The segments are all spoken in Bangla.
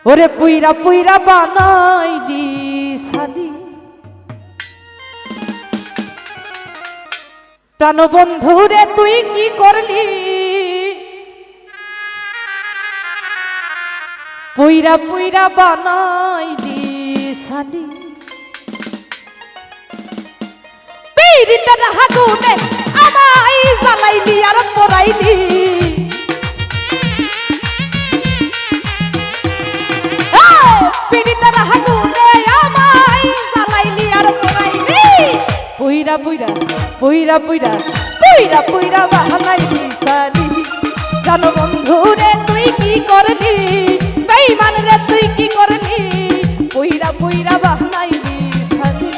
ওরে পুইরা পুইরা বানাইলি সালি প্রাণবন্ধু রে তুই কি করলি পুইরা পুইরা বানাইলি সালি পীড়িতের আগুনে আমায় জ্বালাইলি আর পোড়াইলি পীড়িতের আগুনে আমায় জ্বালাইলি আর পোড়াইলি পুইরা পুইরা পুইরা পুইরা পুইরা পুইরা বানাইলি সালি জানো বন্ধু রে তুই কি করলি বেঈমান রে তুই কি করলি পুইরা পুইরা বানাইলি সালি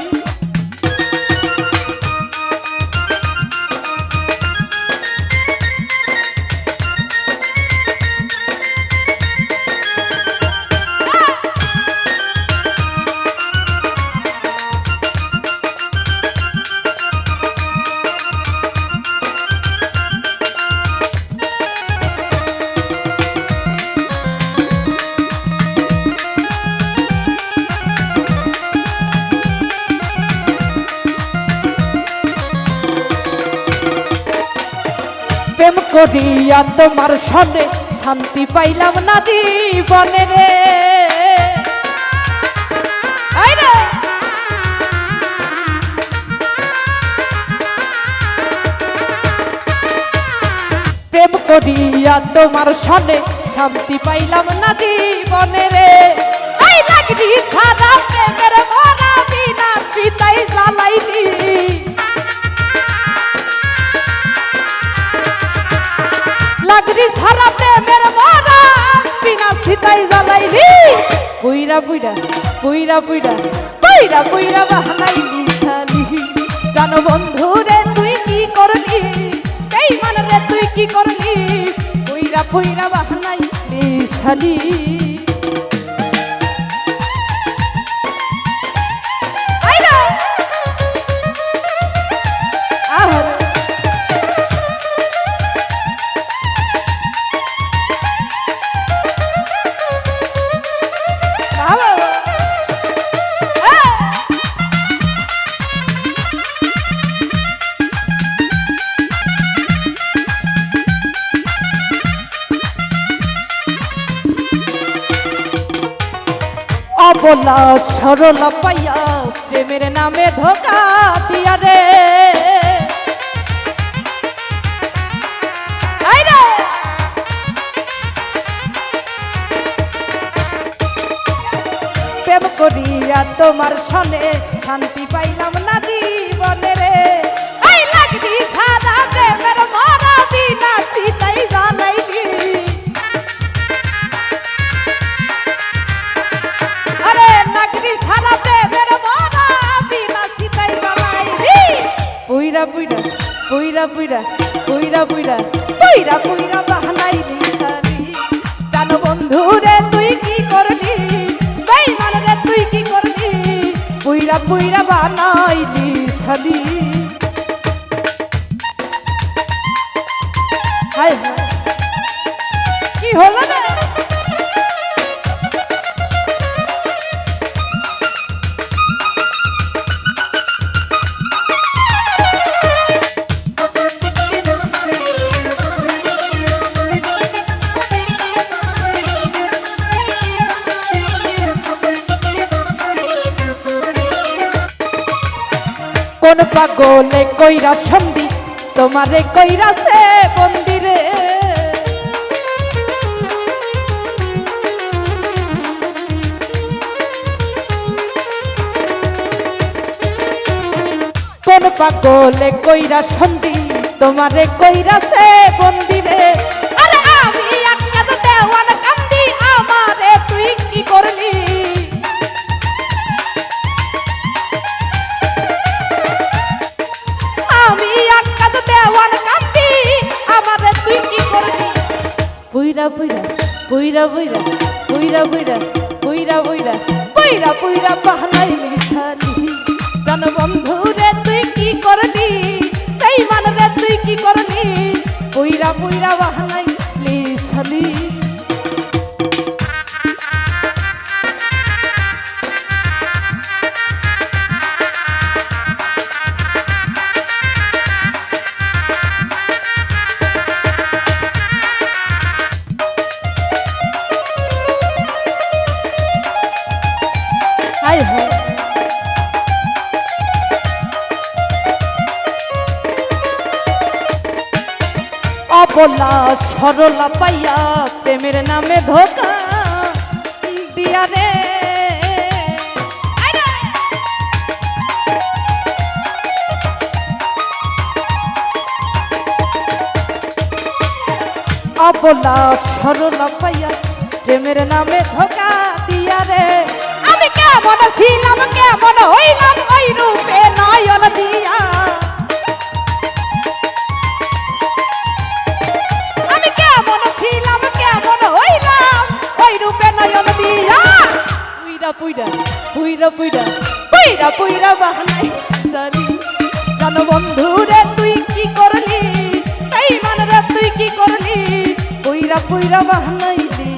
প্রেম করিয়া তোমার সনে শান্তি পাইলাম না জীবনে রে প্রেম করিয়া তোমার সনে শান্তি পাইলাম না জীবনে রে আই লাগলি ছাড়া প্রেমের মরা বিনা চিতাই জ্বালাইলি লাগরি সারা প্রেমের মরা বিনা চিতাই জ্বালাইলি পুইরা পুইরা পুইরা পুইরা পুইরা পুইরা বানাইলি সালি জানো বন্ধু রে তুই কি করলি বেঈমান রে তুই কি করলি পুইরা পুইরা বানাইলি সালি অবলা সরলা পাইয়া প্রেমের নামে ধোকা দিয়া রে প্রেম করিয়া তোমার সনে শান্তি পাইলাম না জীবনে রে লাগলি সারা প্রেমের মরা বিনা চিতাই জ্বালাইলি পুইরা পুইরা পুইরা পুইরা পুইরা পুইরা পুইরা পুইরা বানাইলি সালি জানো বন্ধু রে তুই কি করলি বেঈমান রে তুই কি করলি পুইরা পুইরা বানাইলি সালি হায় হায় কি হলো রে কোন পাগলে কইরা সন্ধি তোমারে কইরা সে বন্দিরে কোন পাগলে কইরা সন্ধি তোমারে কইরা সে বন্দিরে আরে আমি একটা তো দেওয়ান কান্দি আমারে তুই কি করলি পুইরা পুইরা পুইরা পুইরা পুইরা পুইরা পুইরা পুইরা পুইরা পুইরা বানাইলি সালি জানো বন্ধু রে তুই কি করলি বেঈমান রে তুই কি করলি পুইরা পুইরা বানাইলি সালি সরলা পাইয়া প্রেমের নামে ধোকা দিয়া রে। অবলা সরলা পাইয়া প্রেমের নামে ধোকা দিয়া রে। আমি কেমন ছিলাম কেমন হইলাম ওই রূপে নয়ন দিয়া। আমি কেমন ছিলাম কেমন হইলাম ওই রূপে নয়ন দিয়া। পুইরা পুইরা পুইরা পুইরা পুইরা পুইরা বাহানাই জানি। জানো বন্ধু রে তুই কি করলি তাই মানে রে তুই কি করলি পুইরা পুইরা বাহানাইলি।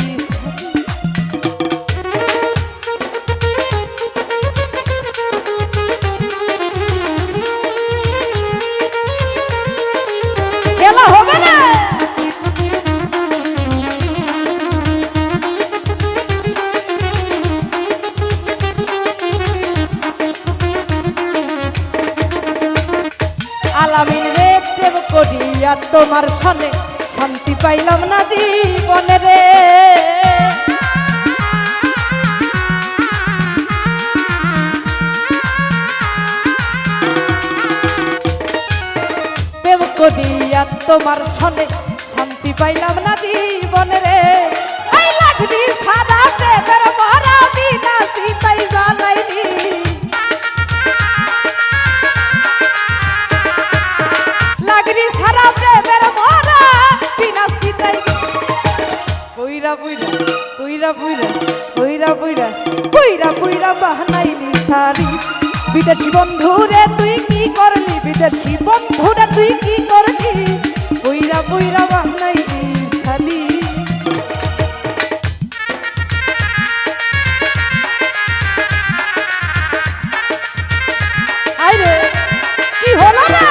খেলা হবে না আলামিন রে প্রেম করিয়া তোমার সনে শান্তি পাইলাম না জীবনে রে। প্রেম করিয়া তোমার সনে শান্তি পাইলাম না জীবনে রে। এই লাগনি সাদা প্রেমের মরা বিনা সীতাই জ্বালাইনি। লাগনি সারা প্রেমের মরা বিনা সীতাই পুইরা পুইরা পুইরা পুইরা পুইরা পুইরা পুইরা পুইরা বাহানাইলি সারি। বিদেশি বন্ধুরে তুই কি করলি বিদেশি বন্ধুরে তুই কি করলি পুইরা পুইরা বাহানাইলি সালি। আরে কি হলো রে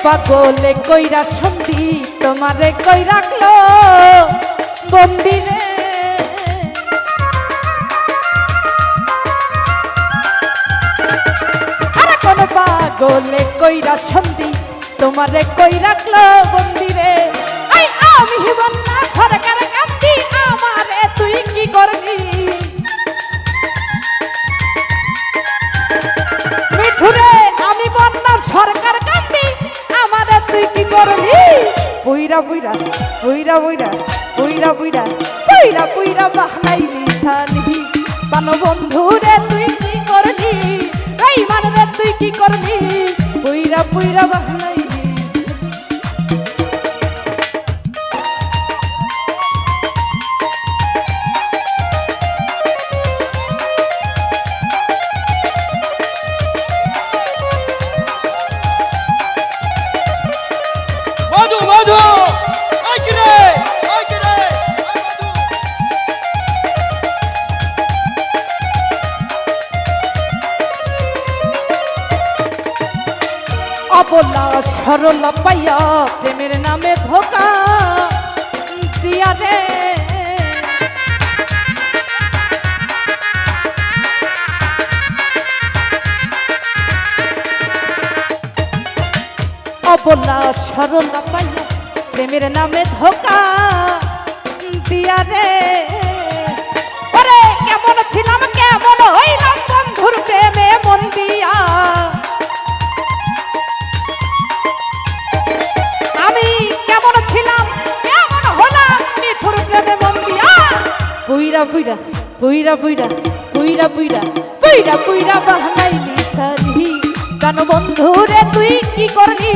পাগলে কইরা সন্ধি তোমারে কই রাখলো বন্দিরে। আরে কোন পাগলে কইরা সন্ধি তোমারে কই রাখলো বন্দিরে। আই আমি বন্যা সরকার কান্দি আমারে তুই কি করলি মিঠুরে। আমি বন্যার সরকার কান্দি আমারে তুই কি করলি পুইরা পুইরা পুইরা পুইরা পুইরা পুইরা পুইরা পুইরা বাহানাইলি সালি। বানো বন্ধু রে তুই কি করলি এই মানে রে তুই কি করলি পুইরা পুইরা বাহানাইলি। মধু মধু অবলা সরলা পাইয়া প্রেমের নামে ধোকা দিয়া রে। অবলা সরলা পাইয়া প্রেমের নামে ধোকা দিয়া রে। ওরে কেমন ছিলাম কেমন হইলাম বন্ধুর প্রেমে মন দিয়া। আমি কেমন ছিলাম কেমন হলাম মিঠুর প্রেমে মন দিয়া। পুইরা পুইরা পুইরা পুইরা পুইরা পুইরা পুইরা পুইরা বাহানাইলি সারি। জানো বন্ধু রে তুই কি করলি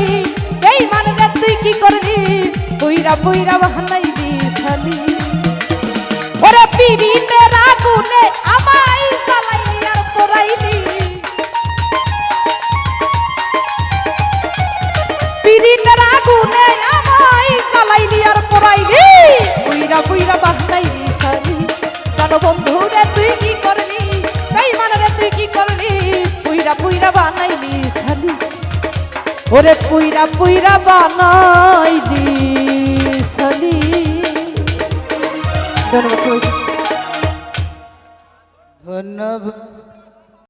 এই মানে রে তুই কি করলি পুইরা পুইরা বাহানাইলি সালি। ওরে পিরিতের আগুনে আমায় জ্বালাইলি আর পোড়াইলি। পিরিতের আগুনে আমায় জ্বালাইলি আর পোড়াইলি পুইরা পুইরা বাহানাইলি সালি। জানো বন্ধু রে তুই কি করলি এই মানে রে তুই কি করলি পুইরা পুইরা বানাইলি সালি। ওরে পুইরা পুইরা বানাইলি